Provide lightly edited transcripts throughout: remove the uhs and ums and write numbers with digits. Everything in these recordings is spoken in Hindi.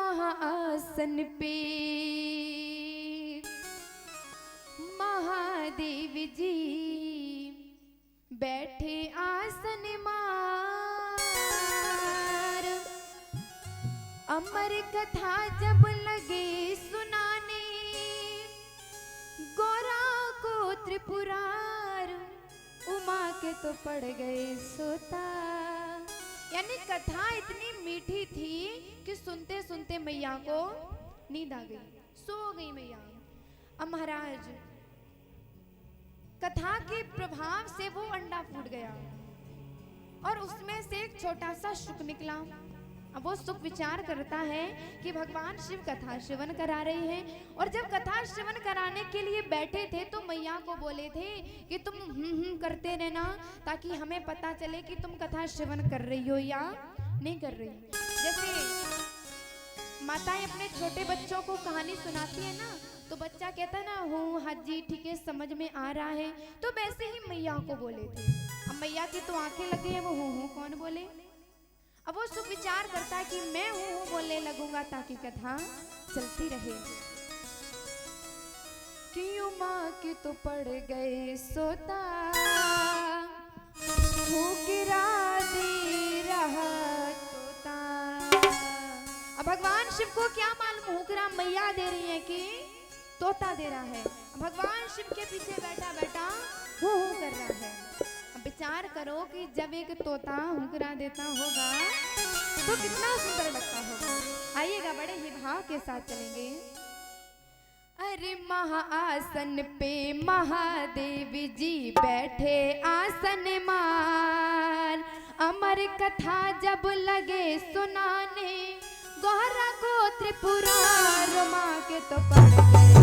महाआसन पे महादेव जी बैठे आसन मार। अमर कथा जब लगे सुनाने गौरा को त्रिपुरार उमा के तो पड़ गए सोता। यानी कथा इतनी मीठी थी कि सुनते सुनते मैया को नींद आ गई, सो गई मैया। अब महाराज कथा के प्रभाव से वो अंडा फूट गया और उसमें से एक छोटा सा शुक निकला। अब वो शुक विचार करता है कि भगवान शिव कथा श्रवण करा रहे हैं, और जब कथा श्रवण कराने के लिए बैठे थे तो मैया को बोले थे कि तुम करते रहना ताकि हमें पता चले कि तुम कथा श्रवण कर रही हो या नहीं कर रही। जैसे माताएं अपने छोटे बच्चों को कहानी सुनाती है ना, तो बच्चा कहता है ना हूँ हाँ जी ठीक है समझ में आ रहा है, तो वैसे ही मैया को बोले थे। अब मैया की तो आंखें लगी है, वो हूँ कौन बोले। अब वो सब विचार करता है कि मैं हूँ बोलने लगूंगा ताकि कथा चलती रहे। कि उमा के तो पड़ गए सोता गिरा दे रहा तोता। अब भगवान शिव को क्या मालूम हुकरा मैया दे रही है कि तोता दे रहा है। भगवान शिव के पीछे बैठा बैठा हूँ कर रहा है। विचार करो कि जब एक तोता हुंकरा देता होगा तो कितना सुंदर लगता होगा। आइएगा बड़े ही भाव के साथ चलेंगे। अरे महाआसन पे महादेव जी बैठे आसन मार। अमर कथा जब लगे सुनाने गौरा को त्रिपुरार माँ के तो पड़ गए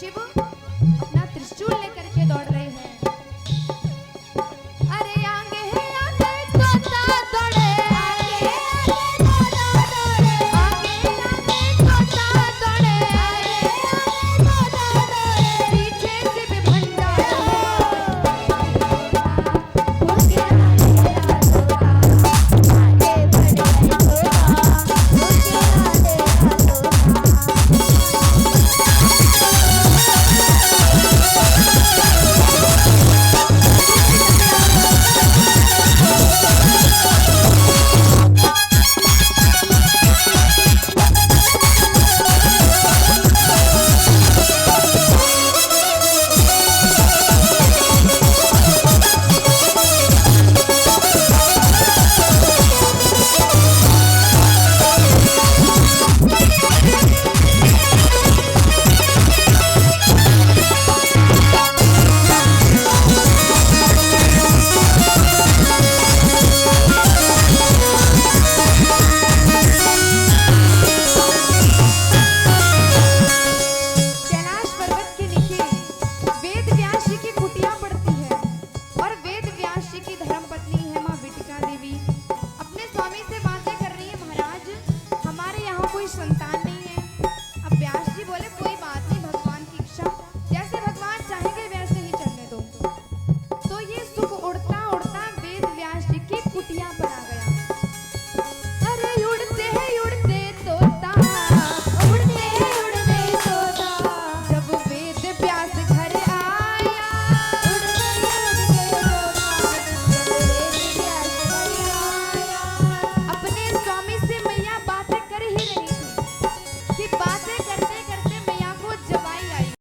शिव